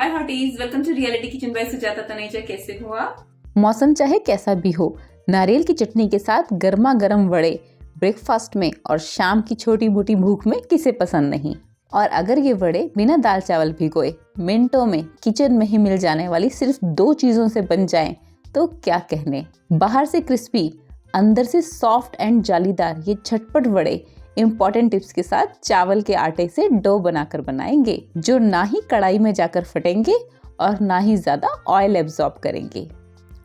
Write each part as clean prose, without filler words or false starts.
Hi hotties, welcome to reality kitchen by Sujata Taneja. कैसे हो आप? मौसम चाहे कैसा भी हो, नारियल की चटनी के साथ गर्मा गर्म वड़े ब्रेकफास्ट में और शाम की छोटी मोटी भूख में किसे पसंद नहीं। और अगर ये वड़े बिना दाल चावल भिगोए मिनटों में किचन में ही मिल जाने वाली सिर्फ 2 चीजों से बन जाएं, तो क्या कहने। बाहर से क्रिस्पी, अंदर से सॉफ्ट एंड जालीदार ये झटपट वड़े इम्पॉर्टेंट टिप्स के साथ चावल के आटे से डो बनाकर बनाएंगे, जो ना ही कढ़ाई में जाकर फटेंगे और ना ही ज्यादा ऑयल एब्जॉर्ब करेंगे,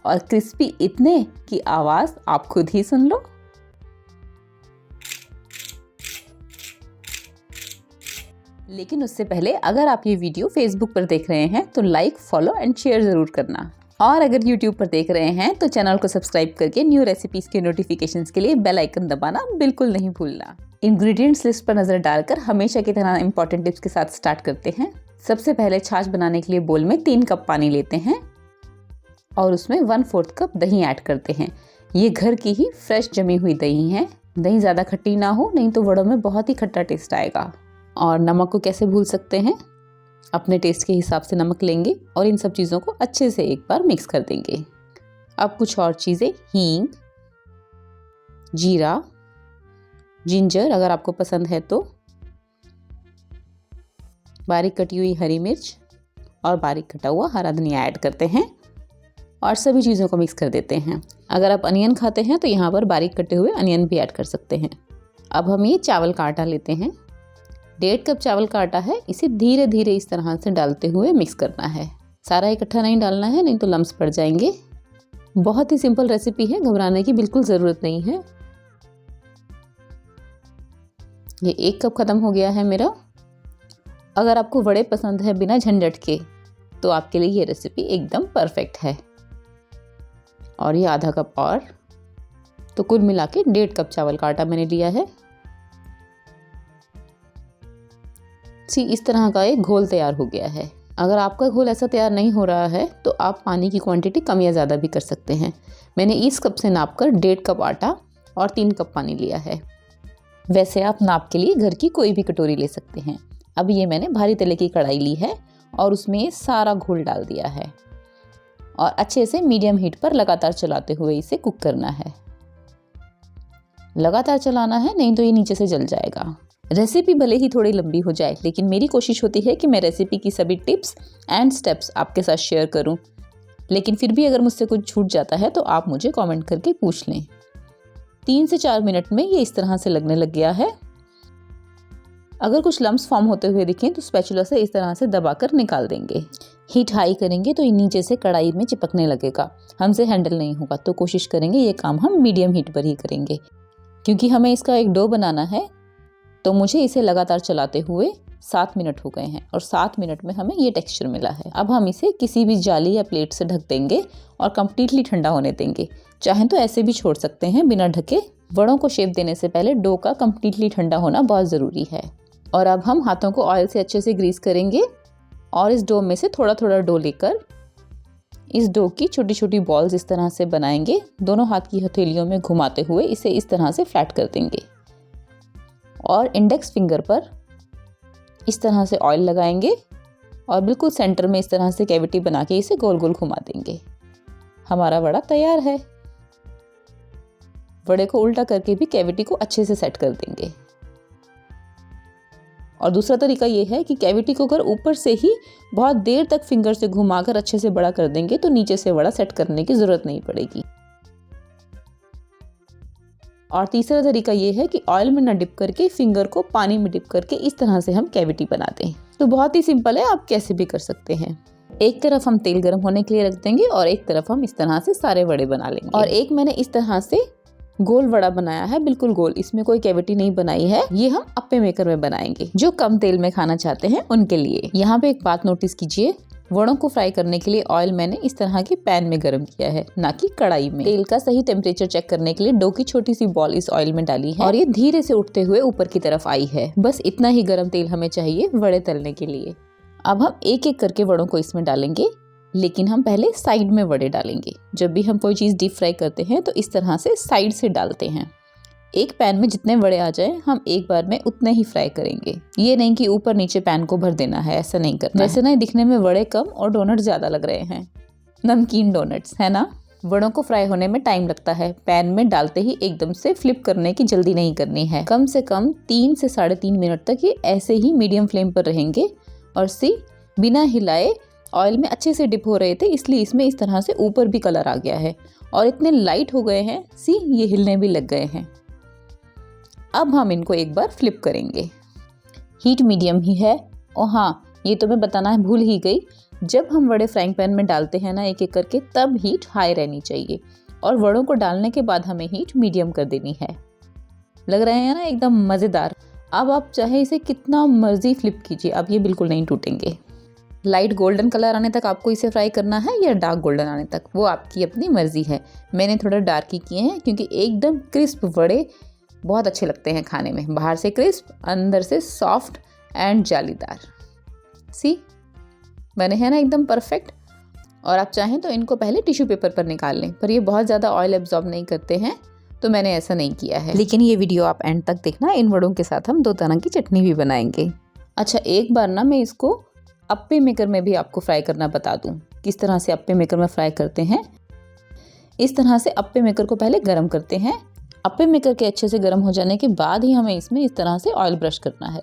और क्रिस्पी इतने कि आवाज आप खुद ही सुन लो। लेकिन उससे पहले अगर आप ये वीडियो फेसबुक पर देख रहे हैं तो लाइक, फॉलो एंड शेयर जरूर करना, और अगर यूट्यूब पर देख रहे हैं तो चैनल को सब्सक्राइब करके न्यू रेसिपीज के नोटिफिकेशंस के लिए बेल आइकन दबाना बिल्कुल नहीं भूलना। इंग्रेडिएंट्स लिस्ट पर नजर डालकर हमेशा की तरह इंपॉर्टेंट टिप्स के साथ स्टार्ट करते हैं। सबसे पहले छाछ बनाने के लिए बोल में 3 कप पानी लेते हैं और उसमें 1/4 कप दही ऐड करते हैं। ये घर की ही फ्रेश जमी हुई दही है। दही ज़्यादा खट्टी ना हो, नहीं तो वड़ों में बहुत ही खट्टा टेस्ट आएगा। और नमक को कैसे भूल सकते हैं, अपने टेस्ट के हिसाब से नमक लेंगे और इन सब चीज़ों को अच्छे से एक बार मिक्स कर देंगे। अब कुछ और चीज़ें, हींग, जीरा, जिंजर अगर आपको पसंद है तो, बारीक कटी हुई हरी मिर्च और बारीक कटा हुआ हरा धनिया ऐड करते हैं और सभी चीज़ों को मिक्स कर देते हैं। अगर आप अनियन खाते हैं तो यहाँ पर बारीक कटे हुए अनियन भी ऐड कर सकते हैं। अब हम ये चावल का आटा लेते हैं। 1.5 कप चावल का आटा है, इसे धीरे धीरे इस तरह से डालते हुए मिक्स करना है। सारा इकट्ठा नहीं डालना है, नहीं तो लम्स पड़ जाएंगे। बहुत ही सिंपल रेसिपी है, घबराने की बिल्कुल ज़रूरत नहीं है। ये 1 कप ख़त्म हो गया है मेरा। अगर आपको वड़े पसंद है बिना झंझट के, तो आपके लिए ये रेसिपी एकदम परफेक्ट है। और ये आधा कप और, तो कुल मिला के 1.5 कप चावल का आटा मैंने लिया है। इस तरह का एक घोल तैयार हो गया है। अगर आपका घोल ऐसा तैयार नहीं हो रहा है तो आप पानी की क्वांटिटी कम या ज़्यादा भी कर सकते हैं। मैंने इस कप से नापकर 1.5 कप आटा और 3 कप पानी लिया है। वैसे आप नाप के लिए घर की कोई भी कटोरी ले सकते हैं। अब ये मैंने भारी तले की कढ़ाई ली है और उसमें ये सारा घोल डाल दिया है और अच्छे से मीडियम हीट पर लगातार चलाते हुए इसे कुक करना है। लगातार चलाना है, नहीं तो ये नीचे से जल जाएगा। रेसिपी भले ही थोड़ी लंबी हो जाए, लेकिन मेरी कोशिश होती है कि मैं रेसिपी की सभी टिप्स एंड स्टेप्स आपके साथ शेयर करूं। लेकिन फिर भी अगर मुझसे कुछ छूट जाता है तो आप मुझे कमेंट करके पूछ लें। 3 से 4 मिनट में ये इस तरह से लगने लग गया है। अगर कुछ लम्स फॉर्म होते हुए दिखें तो स्पैचुला से इस तरह से दबाकर निकाल देंगे। हीट हाई करेंगे तो ये नीचे से कढ़ाई में चिपकने लगेगा, हमसे हैंडल नहीं होगा। तो कोशिश करेंगे ये काम हम मीडियम हीट पर ही करेंगे, क्योंकि हमें इसका एक डो बनाना है। तो मुझे इसे लगातार चलाते हुए 7 मिनट हो गए हैं और 7 मिनट में हमें ये टेक्सचर मिला है। अब हम इसे किसी भी जाली या प्लेट से ढक देंगे और कम्प्लीटली ठंडा होने देंगे। चाहें तो ऐसे भी छोड़ सकते हैं बिना ढके। वड़ों को शेप देने से पहले डो का कम्प्लीटली ठंडा होना बहुत ज़रूरी है। और अब हम हाथों को ऑयल से अच्छे से ग्रीस करेंगे और इस डो में से थोड़ा थोड़ा डो लेकर इस डो की छोटी छोटी बॉल्स इस तरह से बनाएंगे। दोनों हाथ की हथेलियों में घुमाते हुए इसे इस तरह से फ्लैट कर देंगे और इंडेक्स फिंगर पर इस तरह से ऑयल लगाएंगे और बिल्कुल सेंटर में इस तरह से कैविटी बना के इसे गोल गोल घुमा देंगे। हमारा वड़ा तैयार है। वड़े को उल्टा करके भी कैविटी को अच्छे से सेट कर देंगे। और दूसरा तरीका ये है कि कैविटी को अगर ऊपर से ही बहुत देर तक फिंगर से घुमाकर अच्छे से बड़ा कर देंगे तो नीचे से वड़ा सेट करने की जरूरत नहीं पड़ेगी। और तीसरा तरीका ये है कि ऑयल में न डिप करके फिंगर को पानी में डिप करके इस तरह से हम कैविटी बनाते हैं। तो बहुत ही सिंपल है, आप कैसे भी कर सकते हैं। एक तरफ हम तेल गर्म होने के लिए रख देंगे और एक तरफ हम इस तरह से सारे वड़े बना लेंगे। और एक मैंने इस तरह से गोल वड़ा बनाया है, बिल्कुल गोल, इसमें कोई कैविटी नहीं बनाई है। ये हम अप्पे मेकर में बनाएंगे, जो कम तेल में खाना चाहते हैं उनके लिए। यहाँ पे एक बात नोटिस कीजिए, वड़ों को फ्राई करने के लिए ऑयल मैंने इस तरह के पैन में गर्म किया है, ना कि कढ़ाई में। तेल का सही टेम्परेचर चेक करने के लिए डो की छोटी सी बॉल इस ऑयल में डाली है और ये धीरे से उठते हुए ऊपर की तरफ आई है। बस इतना ही गर्म तेल हमें चाहिए वड़े तलने के लिए। अब हम एक एक करके वड़ों को इसमें डालेंगे, लेकिन हम पहले साइड में वड़े डालेंगे। जब भी हम कोई चीज़ डीप फ्राई करते हैं तो इस तरह से साइड से डालते हैं। एक पैन में जितने वड़े आ जाए हम एक बार में उतने ही फ्राई करेंगे। ये नहीं कि ऊपर नीचे पैन को भर देना है, ऐसा नहीं करना। वैसे ना दिखने में वड़े कम और डोनट ज़्यादा लग रहे हैं, नमकीन डोनट्स है ना। वड़ों को फ्राई होने में टाइम लगता है। पैन में डालते ही एकदम से फ्लिप करने की जल्दी नहीं करनी है। कम से कम 3 से 3.5 मिनट तक ये ऐसे ही मीडियम फ्लेम पर रहेंगे। और सी बिना हिलाए ऑयल में अच्छे से डिप हो रहे थे, इसलिए इसमें इस तरह से ऊपर भी कलर आ गया है और इतने लाइट हो गए हैं, सी ये हिलने भी लग गए हैं। अब हम इनको एक बार फ्लिप करेंगे। हीट मीडियम ही है। और हाँ, ये तो मैं बताना भूल ही गई, जब हम वड़े फ्राइंग पैन में डालते हैं ना एक एक करके, तब हीट हाई रहनी चाहिए और वड़ों को डालने के बाद हमें हीट मीडियम कर देनी है। लग रहे हैं ना एकदम मज़ेदार। अब आप चाहे इसे कितना मर्जी फ्लिप कीजिए, अब ये बिल्कुल नहीं टूटेंगे। लाइट गोल्डन कलर आने तक आपको इसे फ्राई करना है या डार्क गोल्डन आने तक, वो आपकी अपनी मर्जी है। मैंने थोड़ा डार्क ही किए हैं क्योंकि एकदम क्रिस्प वड़े बहुत अच्छे लगते हैं खाने में, बाहर से क्रिस्प, अंदर से सॉफ्ट एंड जालीदार। सी बने हैं ना एकदम परफेक्ट। और आप चाहें तो इनको पहले टिश्यू पेपर पर निकाल लें, पर ये बहुत ज़्यादा ऑयल एब्जॉर्ब नहीं करते हैं, तो मैंने ऐसा नहीं किया है। लेकिन ये वीडियो आप एंड तक देखना, इन वड़ों के साथ हम 2 तरह की चटनी भी बनाएंगे। अच्छा, एक बार ना मैं इसको अप्पे मेकर में भी आपको फ्राई करना बता दूं, किस तरह से अप्पे मेकर में फ्राई करते हैं। इस तरह से अप्पे मेकर को पहले गरम करते हैं। अप्पे मेकर के अच्छे से गरम हो जाने के बाद ही हमें इसमें इस तरह से ऑयल ब्रश करना है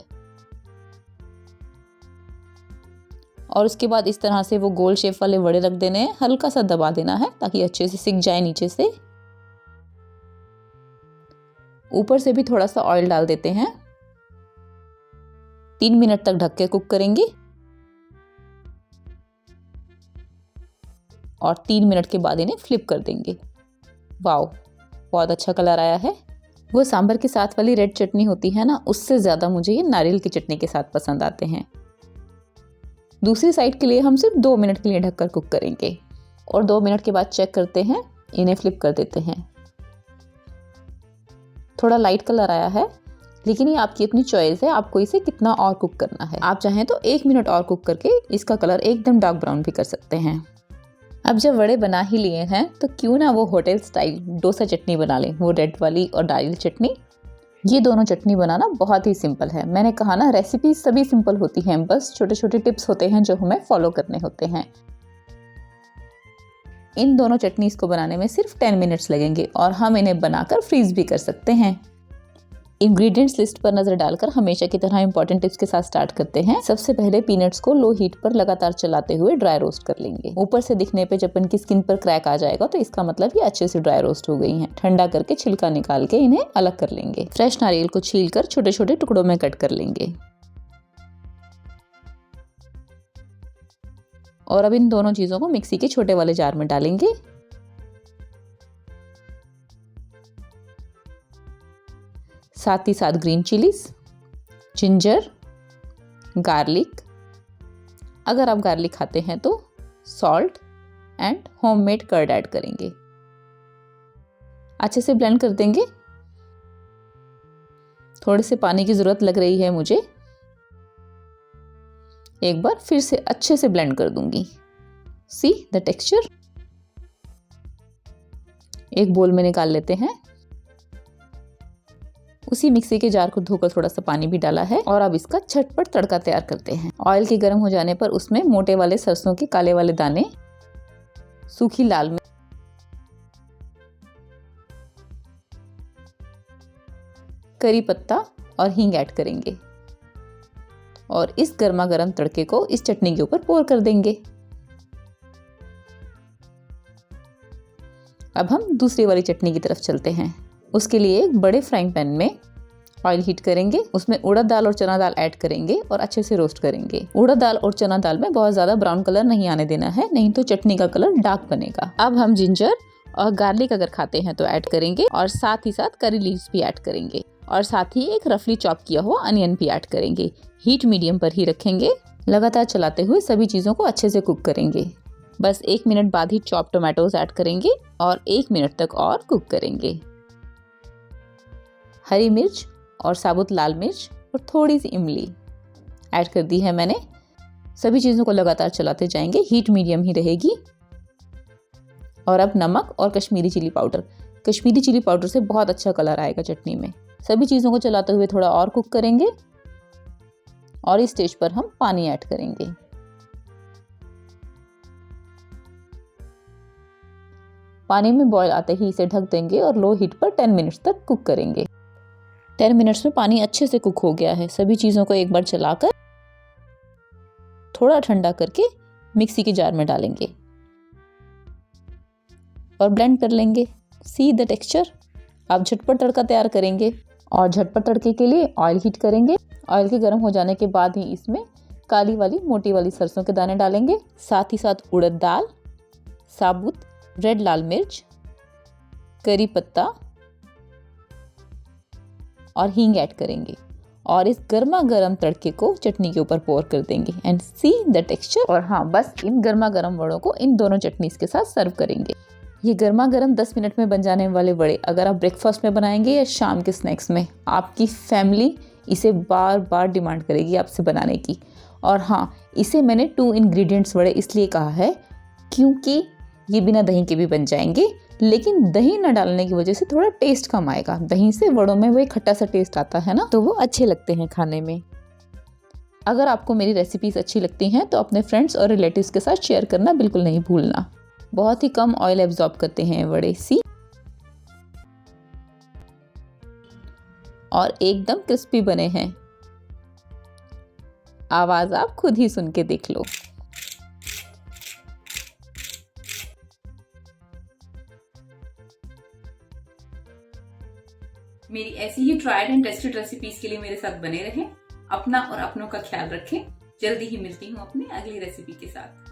और उसके बाद इस तरह से वो गोल शेप वाले वड़े रख देने हैं, हल्का सा दबा देना है ताकि अच्छे से सिक जाए नीचे से। ऊपर से भी थोड़ा सा ऑयल डाल देते हैं। 3 मिनट तक ढक के कुक करेंगे और 3 मिनट के बाद इन्हें फ्लिप कर देंगे। वाओ, बहुत अच्छा कलर आया है। वो सांभर के साथ वाली रेड चटनी होती है ना, उससे ज़्यादा मुझे ये नारियल की चटनी के साथ पसंद आते हैं। दूसरी साइड के लिए हम सिर्फ 2 मिनट के लिए ढककर कुक करेंगे और 2 मिनट के बाद चेक करते हैं, इन्हें फ्लिप कर देते हैं। थोड़ा लाइट कलर आया है, लेकिन ये आपकी अपनी चॉइस है, आपको इसे कितना और कुक करना है। आप चाहें तो 1 मिनट और कुक करके इसका कलर एकदम डार्क ब्राउन भी कर सकते हैं। अब जब वड़े बना ही लिए हैं तो क्यों ना वो होटल स्टाइल डोसा चटनी बना लें, वो रेड वाली और नारियल चटनी। ये दोनों चटनी बनाना बहुत ही सिंपल है। मैंने कहा ना, रेसिपी सभी सिंपल होती हैं, बस छोटे छोटे टिप्स होते हैं जो हमें फॉलो करने होते हैं। इन दोनों चटनीज को बनाने में सिर्फ 10 मिनट्स लगेंगे और हम इन्हें बनाकर फ्रीज भी कर सकते हैं। इंग्रेडिएंट्स लिस्ट पर नजर डालकर हमेशा की तरह इंपॉर्टेंट टिप्स के साथ स्टार्ट करते हैं। सबसे पहले पीनट्स को लो हीट पर लगातार चलाते हुए ड्राई रोस्ट कर लेंगे। ऊपर से दिखने पे जब इनकी स्किन पर क्रैक आ जाएगा तो इसका मतलब ये अच्छे से ड्राई रोस्ट हो गई हैं। ठंडा करके छिलका निकाल के इन्हें अलग कर लेंगे। फ्रेश नारियल को छीलकर छोटे छोटे टुकड़ों में कट कर लेंगे और अब इन दोनों चीजों को मिक्सी के छोटे वाले जार में डालेंगे। साथ ही साथ ग्रीन चिलीज, जिंजर, गार्लिक, अगर आप गार्लिक खाते हैं तो salt and homemade curd add करेंगे। अच्छे से ब्लेंड कर देंगे। थोड़े से पानी की जरूरत लग रही है मुझे, एक बार फिर से अच्छे से ब्लेंड कर दूंगी। See the texture. एक बोल में निकाल लेते हैं। उसी मिक्सी के जार को धोकर थोड़ा सा पानी भी डाला है और अब इसका झटपट तड़का तैयार करते हैं। ऑयल के गर्म हो जाने पर उसमें मोटे वाले सरसों के काले वाले दाने, सूखी लाल मिर्च, करी पत्ता और हींग ऐड करेंगे और इस गर्मा गर्म तड़के को इस चटनी के ऊपर पोर कर देंगे। अब हम दूसरी वाली चटनी की तरफ चलते हैं। उसके लिए एक बड़े फ्राइंग पैन में ऑयल हीट करेंगे, उसमें उड़द दाल और चना दाल ऐड करेंगे और अच्छे से रोस्ट करेंगे। उड़द दाल और चना दाल में बहुत ज़्यादा ब्राउन कलर नहीं आने देना है, नहीं तो चटनी का कलर डार्क बनेगा। अब हम जिंजर और गार्लिक अगर खाते हैं तो ऐड करेंगे और साथ ही साथ करी लीव्स भी ऐड करेंगे और साथ ही एक रफली चॉप किया हुआ अनियन भी ऐड करेंगे। हीट मीडियम पर ही रखेंगे। लगातार चलाते हुए सभी चीज़ों को अच्छे से कुक करेंगे। बस 1 मिनट बाद ही चॉप टोमेटोज ऐड करेंगे और 1 मिनट तक और कुक करेंगे। हरी मिर्च और साबुत लाल मिर्च और थोड़ी सी इमली ऐड कर दी है मैंने। सभी चीज़ों को लगातार चलाते जाएंगे। हीट मीडियम ही रहेगी। और अब नमक और Kashmiri chilli powder, Kashmiri chilli powder से बहुत अच्छा कलर आएगा चटनी में। सभी चीज़ों को चलाते हुए थोड़ा और कुक करेंगे और इस स्टेज पर हम पानी ऐड करेंगे। पानी में बॉयल आते ही इसे ढक देंगे और लो हीट पर 10 मिनट्स तक कुक करेंगे। 10 मिनट्स में पानी अच्छे से कुक हो गया है। सभी चीज़ों को एक बार चलाकर थोड़ा ठंडा करके मिक्सी के जार में डालेंगे और ब्लेंड कर लेंगे। See the texture. अब झटपट तड़का तैयार करेंगे और झटपट तड़के के लिए ऑयल हीट करेंगे। ऑयल के गर्म हो जाने के बाद ही इसमें काली वाली मोटी वाली सरसों के दाने डालेंगे, साथ ही साथ उड़द दाल, साबुत रेड लाल मिर्च, करी पत्ता और हींग ऐड करेंगे और इस गर्मा गर्म तड़के को चटनी के ऊपर पोर कर देंगे एंड सी द टेक्सचर। और हाँ, बस इन गर्मा गर्म वड़ों को इन दोनों चटनीज के साथ सर्व करेंगे। ये गर्मा गर्म 10 मिनट में बन जाने वाले वड़े अगर आप ब्रेकफास्ट में बनाएंगे या शाम के स्नैक्स में, आपकी फैमिली इसे बार बार डिमांड करेगी आपसे बनाने की। और हाँ, इसे मैंने 2 इंग्रेडिएंट्स वड़े इसलिए कहा है क्योंकि ये बिना दही के भी बन जाएंगे, लेकिन दही न डालने की वजह से थोड़ा टेस्ट कम आएगा। दही से वड़ों में वो खट्टा सा टेस्ट आता है ना, तो वो अच्छे लगते हैं खाने में। अगर आपको मेरी रेसिपीज अच्छी लगती हैं तो अपने फ्रेंड्स और रिलेटिव्स के साथ शेयर करना बिल्कुल नहीं भूलना। बहुत ही कम ऑयल एब्जॉर्ब करते हैं वड़े, सी, और एकदम क्रिस्पी बने हैं। आवाज आप खुद ही सुन के देख लो। मेरी ऐसी he tried and tested recipes के लिए मेरे साथ बने रहें। अपना और अपनों का ख्याल रखें। जल्दी ही मिलती हूँ अपनी अगली रेसिपी के साथ।